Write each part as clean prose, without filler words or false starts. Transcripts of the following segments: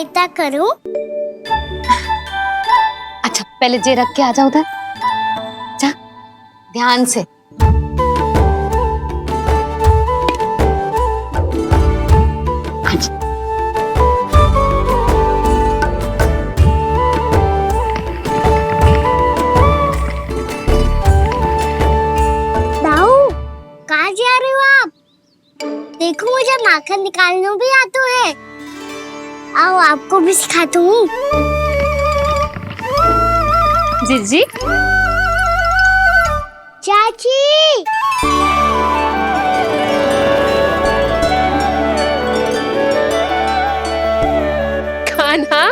सहायता करूं? अच्छा पहले जे रख के आ जाओ उधर, जा ध्यान से। अच्छा दाऊ, कहाँ जा रहे हो आप? देखो मुझे माखन निकालना भी आता है। आओ आपको भी सिखाता हूँ। जीजी चाची, कान्हा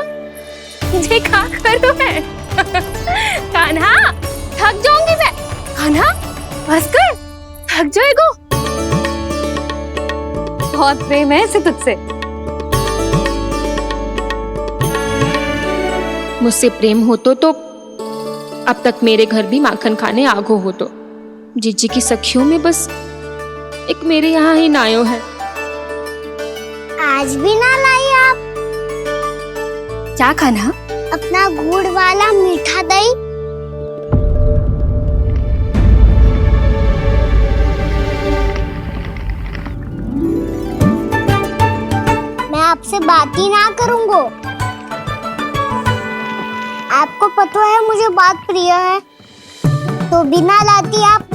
ये क्या कर रहे है? कान्हा थक जाऊंगी मैं। कान्हा बस कर, थक जाएगो। बहुत प्रेम है इसे तुझसे। मुझसे प्रेम होतो तो अब तक मेरे घर भी माखन खाने आगो होतो। जीजी की सखियों में बस एक मेरे यहाँ ही नायो है। आज भी ना लाई आप क्या खाना? अपना गुड़ वाला मीठा दही। मैं आपसे बात ही ना करूंगा। आपको पता है मुझे बात प्रिय है, तो बिना लाती आप।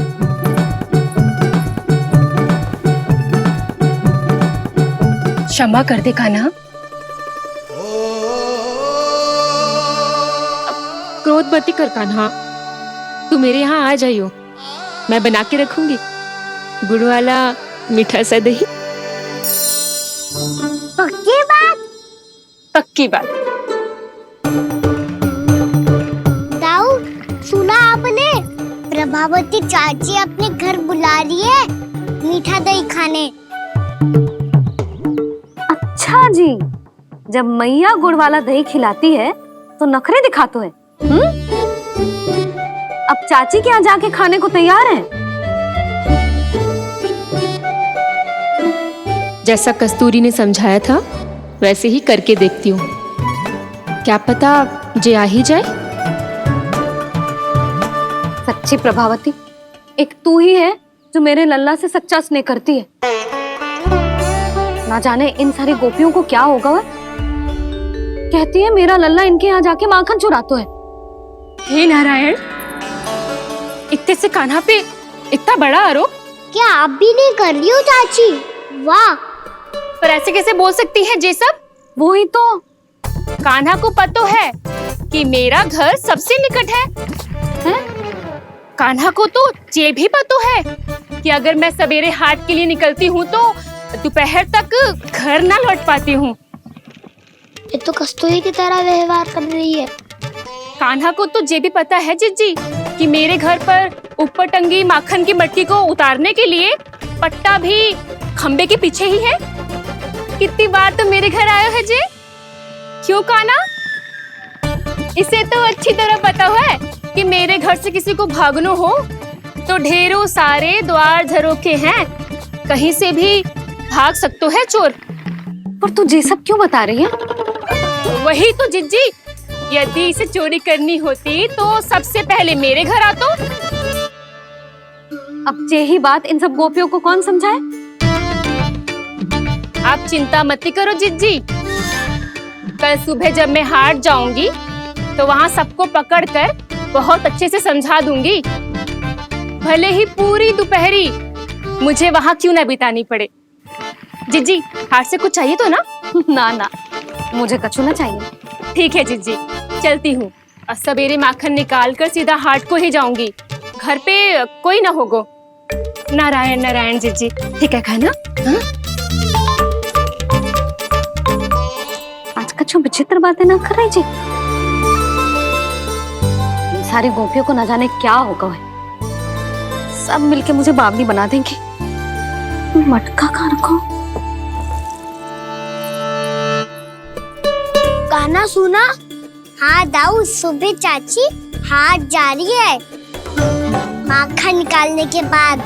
क्षमा कर दे कान्हा। क्रोध मत कर कान्हा, तू मेरे यहाँ आ जाइयो, मैं बना के रखूंगी गुड़ वाला मीठा सा दही। पक्की बात? पक्की बात। दाऊ, सुना आपने? प्रभावती चाची अपने घर बुला रही है मीठा दही खाने। अच्छा जी, जब मैया गुड़ वाला दही खिलाती है तो नखरे दिखाते हैं। अब चाची के यहाँ जाके खाने को तैयार हैं। जैसा कस्तूरी ने समझाया था वैसे ही करके देखती हूँ, क्या पता जे आ ही जाए। सच्ची प्रभावती, एक तू ही है जो मेरे लल्ला से सच्चा स्नेह करती है। ना जाने इन सारी गोपियों को क्या होगा वह। कहती है मेरा लल्ला इनके यहाँ जाके माखन चुराता है। हे नारायण, इतने से कान्हा पे इतना बड़ा आरोप। क्या आप भी नहीं कर रही हो चाची? वाह, पर ऐसे कैसे बोल सकती है जे सब? वो ही तो। कान्हा को पता है कि मेरा घर सबसे निकट है, हैं? कान्हा को तो ये भी पता है कि अगर मैं सवेरे हाट के लिए निकलती हूँ तो दोपहर तक घर ना लौट पाती हूँ। ये तो कस्तूरी की तरह व्यवहार कर रही है। कान्हा को तो ये भी पता है जीजी कि मेरे घर पर ऊपर टंगी माखन की मटकी को उतारने के लिए पट्टा भी खंबे के पीछे ही है। कितनी बार तो मेरे घर आया है जे। क्यों कान्हा? इसे तो अच्छी तरह पता है कि मेरे घर से किसी को भागना हो तो ढेरों सारे द्वार झरोखे हैं, कहीं से भी भाग सकते है चोर। पर तू ये सब क्यों बता रही है? वही तो जिज्जी, यदि इसे चोरी करनी होती तो सबसे पहले मेरे घर आतो। अब यही बात इन सब गोपियों को कौन समझाए? आप चिंता मत करो जिज्जी, कल सुबह जब मैं हाट जाऊंगी तो वहाँ सबको पकड़कर बहुत अच्छे से समझा दूंगी, भले ही पूरी दोपहरी मुझे वहाँ क्यों ना बितानी पड़े। जिज्जी, हाट से कुछ चाहिए तो ना? ना ना, मुझे कछु ना चाहिए। ठीक है जिज्जी, चलती हूँ। सवेरे माखन निकाल कर सीधा हाट को ही जाऊंगी, घर पे कोई ना होगो। नारायण नारायण जिज्जी, ठीक है खाना? हाँ? आज कछु विचित्र बातें ना कर रही जी। इन सारी गोपियों को न जाने क्या होगा है। सब मिलके मुझे बावली बना देंगे। मटका कहाँ रखो? गाना सुना? हाँ दाऊ, सुबह चाची हाट जा रही है माखन निकालने के बाद।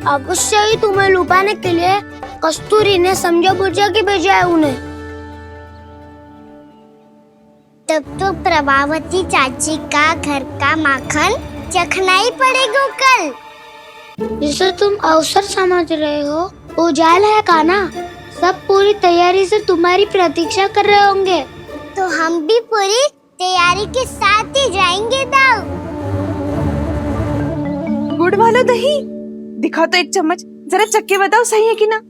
अवश्य ही तुम्हें लुभाने के लिए कस्तूरी ने समझा बुझा के भेजा है उन्हें। तब तो प्रभावती चाची का घर का माखन चखना ही पड़ेगा कल। जिसे तुम अवसर समझ रहे हो, उजाला है काना। सब पूरी तैयारी से तुम्हारी प्रतीक्षा कर रहे होंगे। तो हम भी पूरी तैयारी के साथ ही जाएंगे दाऊ। गुड़ वाला दही दिखा तो एक चम्मच, जरा चख के बताओ सही है कि ना।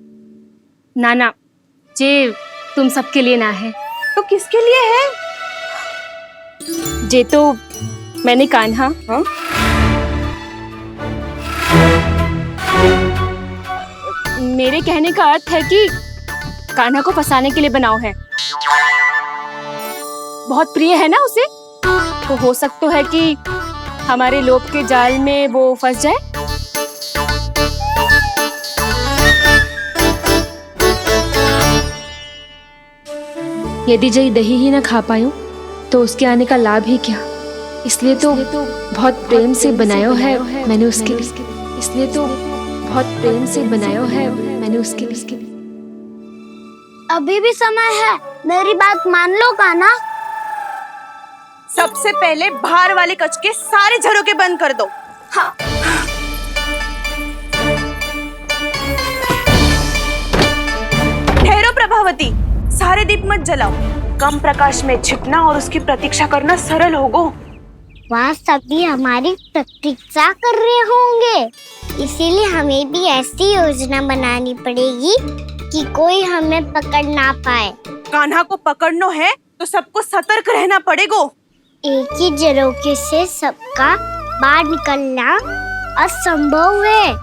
ना जे तुम सबके लिए ना है। तो किसके लिए है? जे तो मैंने कान्हा हाँ? मेरे कहने का अर्थ है कि कान्हा को फंसाने के लिए बनाओ है। बहुत प्रिय है ना उसे, तो हो सकता है कि हमारे लोभ के जाल में वो फंस जाए। यदि जय दही ही न खा पायूं तो उसके आने का लाभ ही क्या। इसलिए तो बहुत प्रेम से बनाया है मैंने उसके लिए। इसलिए तो बहुत प्रेम से बनाया है मैंने उसके लिए। अभी भी समय है, मेरी बात मान लो काना। सबसे पहले बाहर वाले कच के सारे झरोके बंद कर दो। हाँ। ठहरो प्रभावती, सारे दीप मत जलाओ। कम प्रकाश में छिपना और उसकी प्रतीक्षा करना सरल होगा। वहाँ सभी हमारी प्रतीक्षा कर रहे होंगे, इसीलिए हमें भी ऐसी योजना बनानी पड़ेगी कि कोई हमें पकड़ ना पाए। कान्हा को पकड़ना है तो सबको सतर्क रहना पड़ेगा। एक ही झरोके से सबका बाहर निकलना असंभव है।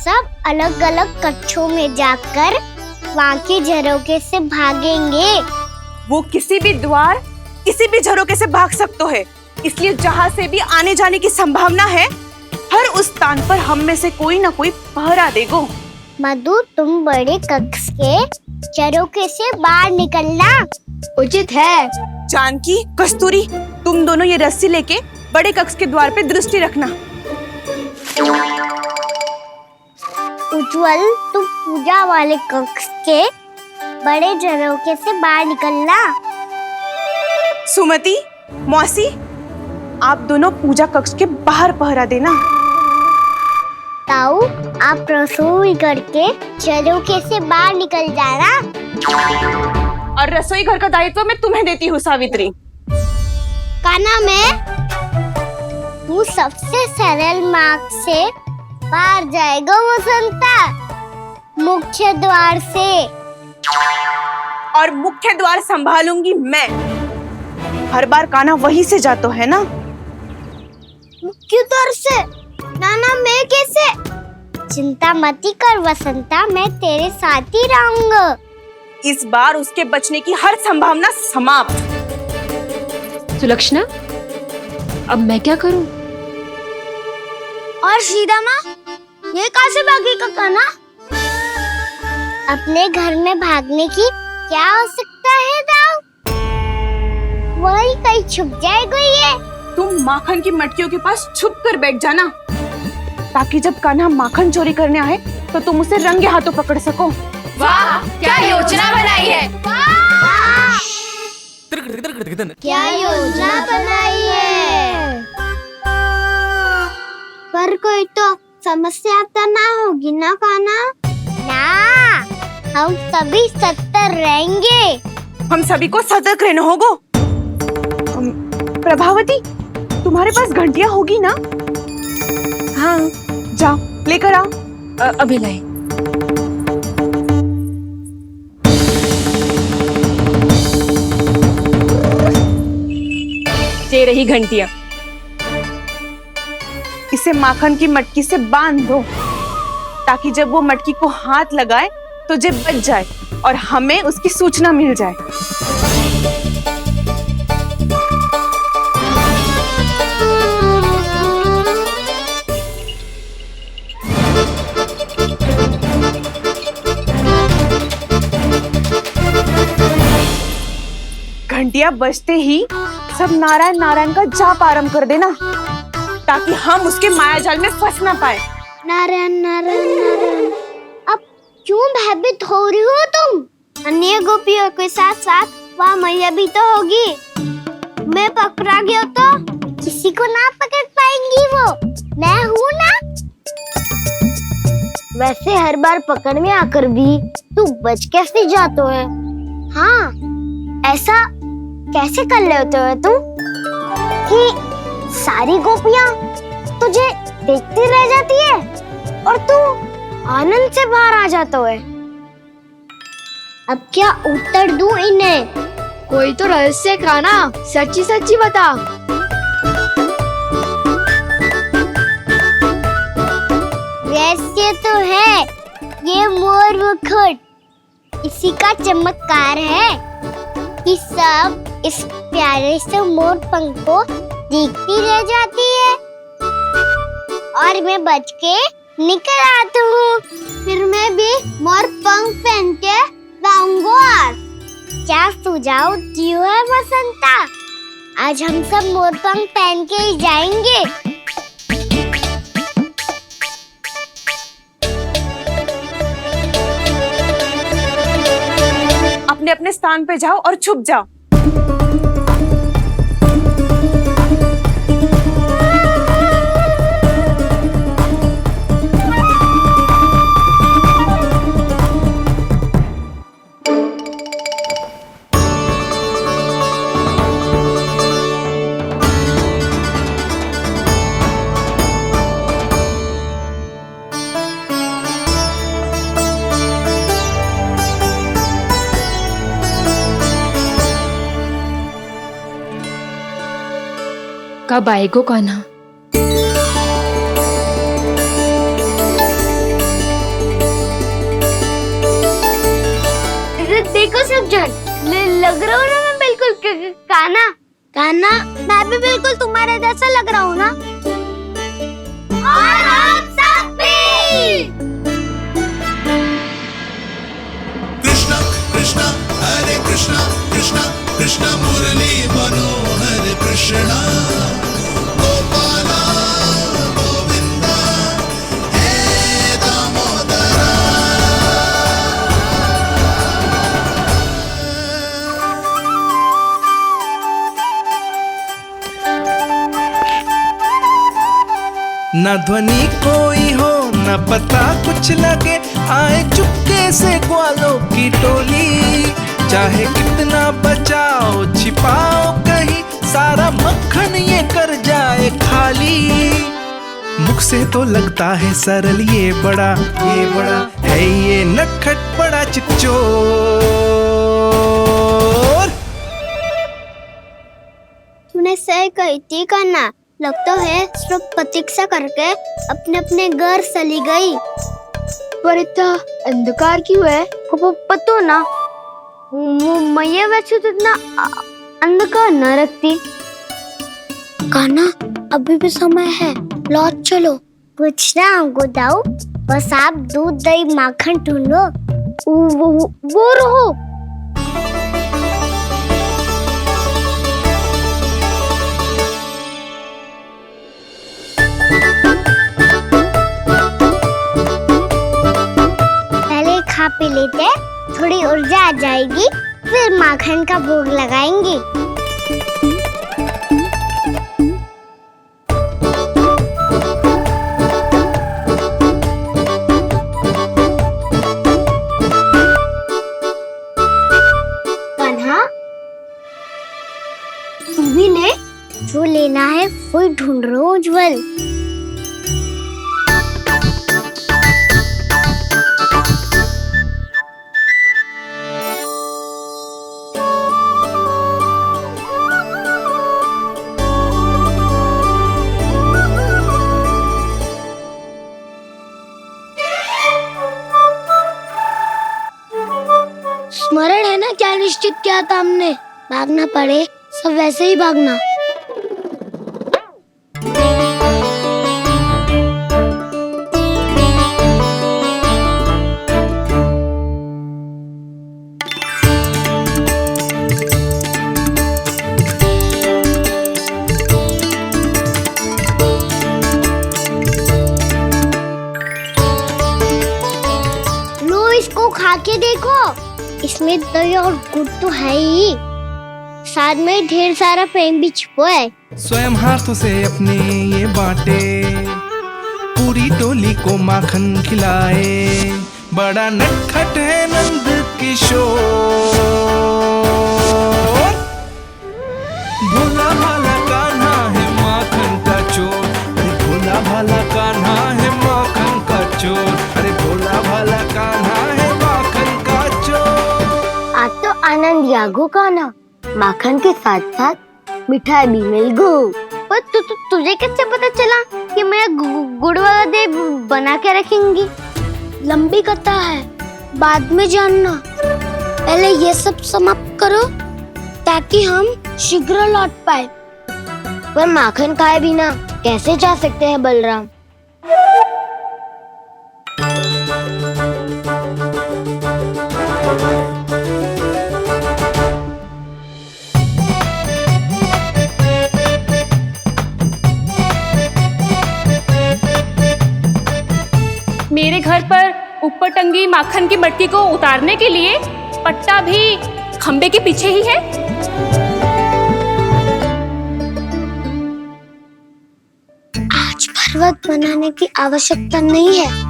सब अलग अलग कक्षों में जाकर वहाँ के झरोके से भागेंगे। वो किसी भी द्वार, किसी भी झरोके से भाग सकते है। इसलिए जहाँ से भी आने जाने की संभावना है, हर उस स्थान पर हम में से कोई ना कोई पहरा देगा। मधु, तुम बड़े कक्ष के झरोके से बाहर निकलना उचित है। जानकी, कस्तूरी, तुम दोनों ये रस्सी लेके बड़े कक्ष के द्वार पे दृष्टि रखना। उज्जवल, तुम पूजा वाले कक्ष के बड़े झरोके से बाहर निकलना। सुमति, मौसी, आप दोनों पूजा कक्ष के बाहर पहरा देना। ताऊ, आप रसोई करके झरोके से बाहर निकल जाना। और रसोई घर का दायित्व मैं तुम्हें देती हूँ सावित्री। काना, मैं तू सबसे सरल मार्ग से बाहर जाएगा वसंता, मुख्य द्वार से। और मुख्य द्वार संभालूंगी मैं। हर बार कान्हा वहीं से जाता है ना। मुख्य द्वार से? नाना, मैं कैसे? चिंता मत कर वसंता, मैं तेरे साथ ही रहूंगा। इस बार उसके बचने की हर संभावना समाप्त। सुलक्षणा, अब मैं क्या करूं? और सीधा माँ, ये कहाँ से भागेगा कान्हा? अपने घर में भागने की क्या हो सकता है दाऊ? वही कहीं छुप जाएगा ये। तुम माखन की मटकियों के पास छुप कर बैठ जाना, ताकि जब कान्हा माखन चोरी करने आए तो तुम उसे रंगे हाथों पकड़ सको। वाह, क्या योजना बनाई है। क्या योजना बनाई है? पर कोई तो समस्या तो ना होगी ना कान्हा? ना, हम सभी सतर्क रहेंगे। हम सभी को सतर्क रहना होगा। प्रभावती, तुम्हारे पास घंटियां होगी ना? हाँ, जाओ लेकर आओ। अभी लाई। ये रही घंटियां। इसे माखन की मटकी से बांध दो, ताकि जब वो मटकी को हाथ लगाए तो जे बच जाए और हमें उसकी सूचना मिल जाए। घंटियां बजते ही सब नारायण नारायण का जाप आरंभ कर देना, ताकि हम उसके मायाजाल में फंस ना पाए। नारायण नारायण नारायण। अब क्यों भयभीत हो रही हो तुम? अन्य गोपियों के साथ साथ वहाँ मैया भी तो होगी। मैं पकड़ा गया तो किसी को ना पकड़ पाएंगी वो, मैं हूँ ना। वैसे हर बार पकड़ में आकर भी तू बच कैसे जाता है? हाँ, ऐसा कैसे कर लेते हो तुम कि सारी गोपियां तुझे देखती रह जाती है और तू आनंद से बाहर आ जाता है? अब क्या उत्तर दूं इन्हें? कोई तो रहस्य का ना, सच्ची सच्ची बता। रहस्य तो है, ये मोर मुकुट इसी का चमत्कार है कि सब इस प्यारे से मोर पंख को देखती रह जाती है और मैं बच के निकल आता हूँ। फिर मैं भी मोर पंख पहन के गाऊंगा। क्या सुझाव दियो है बसंता? आज हम सब मोर पंख पहन के ही जाएंगे। अपने अपने स्थान पे जाओ और छुप जाओ। कब आएगो कान्हा? देखो सब जन, लग रहा हूँ ना मैं बिल्कुल कान्हा। कान्हा, मैं भी बिल्कुल तुम्हारे जैसा लग रहा हूँ ना? और हम सब भी। कृष्णा कृष्णा हरे कृष्णा कृष्णा कृष्णा मुरली मनोहर कृष्णा गोपाला गोविंदा हे दामोदरा। न ध्वनि कोई हो न पता कुछ लगे, आए चुपके से ग्वालों की टोली। चाहे कितना बचाओ छिपाओ कहीं, सारा मक्खन ये कर जाए खाली। मुख से तो लगता है सरल, ये बड़ा है ये नटखट बड़ा चिकचोर। तूने सही कही थी कान्हा, लगता है सिर्फ प्रतीक्षा करके अपने अपने घर चली गई। पर इतना अंधकार क्यों है? पतो ना, मैं वैसे तो इतना अंधकार न रखती। कान्हा, अभी भी समय है, लौट चलो। कुछ ना हमको दाऊ, बस आप दूध दही माखन ढूंढो। वो रहो। पहले खा पी लेते, थोड़ी ऊर्जा आ जाएगी, फिर माखन का भोग लगाएंगे। कान्हा, तू भी ले, जो लेना है वही ढूंढ रहा हूँ उज्जवल। स्मरण है ना क्या निश्चित किया था हमने? भागना पड़े सब वैसे ही भागना। लो, इसको खा के देखो, इसमें दही और गुड़ तो है ही। साथ में ढेर सारा प्रेम भी छुपा है। स्वयं हाथों से अपने ये बांटे, पूरी टोली को माखन खिलाए, बड़ा नटखट है नंद किशोर। भोला भाला कान्हा है माखन का चोर, अरे भोला भाला कान्हा है माखन का चोर, अरे भोला भाला कान्हा है माखन का चोर। आज तो आनंद यागो का ना, माखन के साथ साथ मिठाई भी मिल गो। पर तुझे कैसे पता चला कि मैं गुड़ वाला दे बना के रखेंगी? लंबी कथा है, बाद में जानना। पहले ये सब समाप्त करो ताकि हम शीघ्र लौट पाए। पर माखन खाए बिना कैसे जा सकते हैं बलराम? मेरे घर पर ऊपर टंगी माखन की मटकी को उतारने के लिए पट्टा भी खंबे के पीछे ही है। आज पर्वत बनाने की आवश्यकता नहीं है।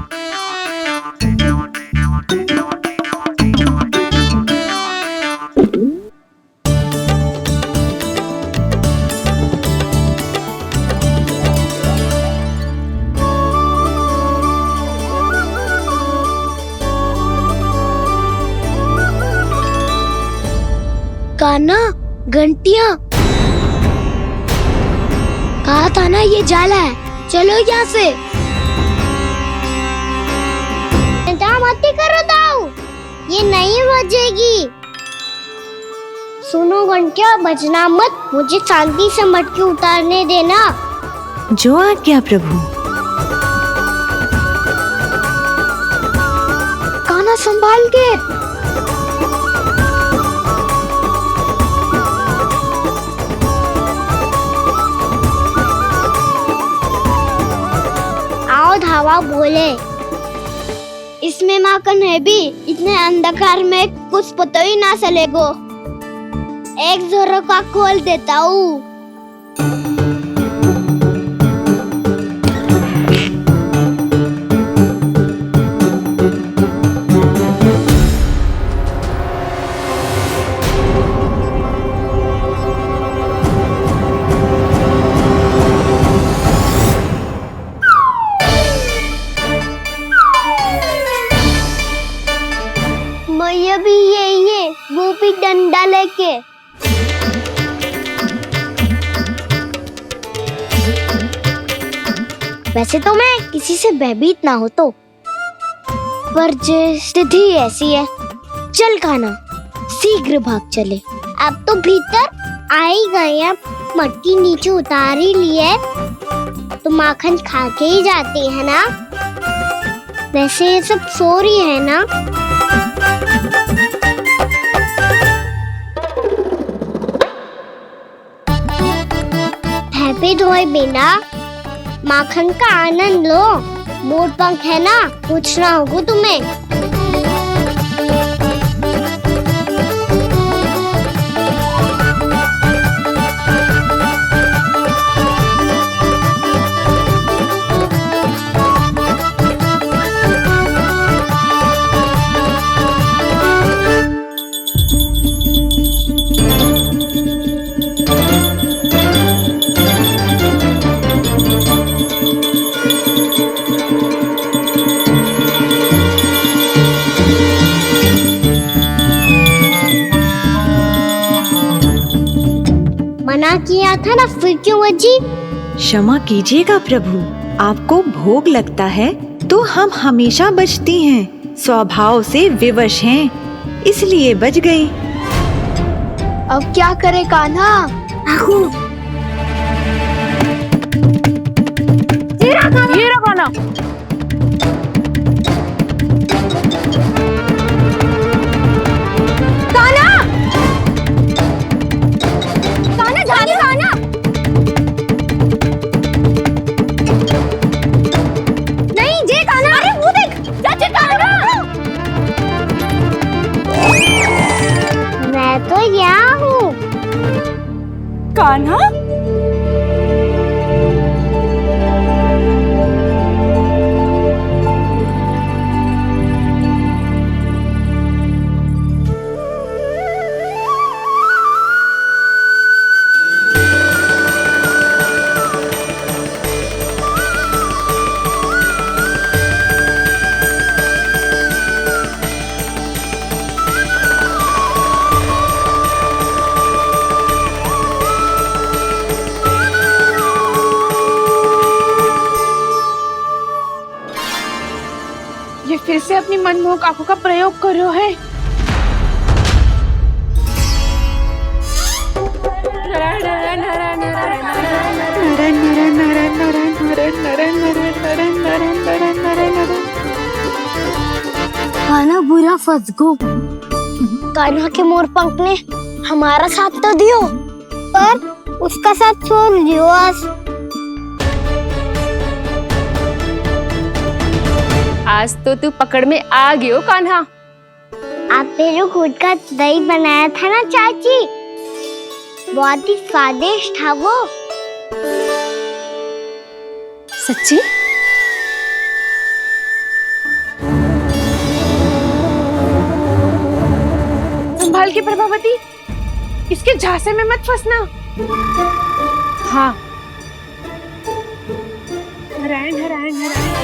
कान्हा, घंटियां, कहा था ना ये जाला है, चलो यहाँ से। मत करो दाऊ, ये नहीं बजेगी। सुनो घंटियां, बजना मत, मुझे शांति से मटकी उतारने देना। जो आज्ञा प्रभु। कान्हा संभाल के। धावा बोले, इसमें माखन है भी, इतने अंधकार में कुछ पता ही ना चलेगो। एक जोरों का खोल देता हूँ। भी ये वो भी डंडा लेके। वैसे तो मैं किसी से भयभीत ना हो तो, पर स्थिति ऐसी है। चल कान्हा, शीघ्र भाग चले। अब तो भीतर आ ही गए हैं, मटकी नीचे उतार ही लिए तो माखन खा के ही जाते हैं ना। वैसे ये सब सो रही है ना। पे धोए बिना माखन का आनंद लो। मोर पंख है ना, पूछना होगा तुम्हें। मना किया था ना, फिर क्यों बजी? क्षमा कीजिएगा प्रभु, आपको भोग लगता है तो हम हमेशा बजती हैं, स्वभाव से विवश हैं, इसलिए बज गई। अब क्या करे कान्हा? ये रहा कान्हा। मैं तो यहाँ हूँ। कान्हा, ये फिर से अपनी मनमोहक आंखों का प्रयोग कर रहे है। कान्हा बुरा फंस गो। कान्हा के मोर पंख ने हमारा साथ तो दियो, पर उसका साथ छोड़ दियो। आज तो तू पकड़ में आ गई हो कान्हा। आपने जो खुद का दही बनाया था ना चाची, बहुत ही स्वादिष्ट था वो। सच्ची? संभाल के प्रभावती, इसके झांसे में मत फंसना। हाँ। नारायण नारायण नारायण।